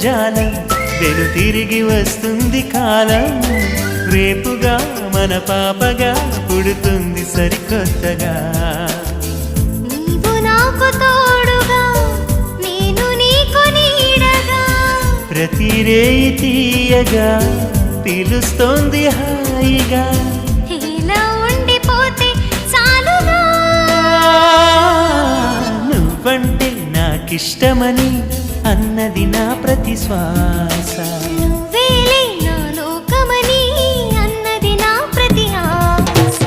జాలం వెను తిరిగి వస్తుంది కాలం రేపుగా మన పాపగా పుడుతుంది సరికొత్తగా నీవు నాకు తోడుగా నేను నీకు నీడగా ప్రతి రేయి తీయగా పిలుస్తోంది హాయిగా ఇలా ఉండిపోతే చాలుగా నువ్వంటే నాకిష్టమని అన్నది నా ప్రతి శ్వాస నువ్వేలే నా లోకమని అన్నది నా ప్రతి ఆశ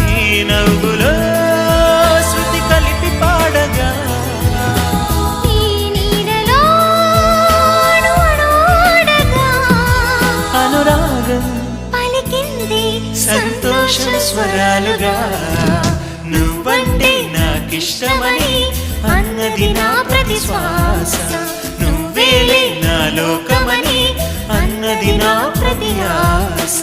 నీ నవ్వులో శృతి కలిపి పాడగా నీ నీడలో అడుగడుగగా అనురాగం పలికింది సంతోష స్వరాలుగా నువ్వంటే నాకిష్టమని అన్నది నా ప్రతి శ్వాస నువ్వేలే నా లోకమని అన్నది నా ప్రతి ఆశ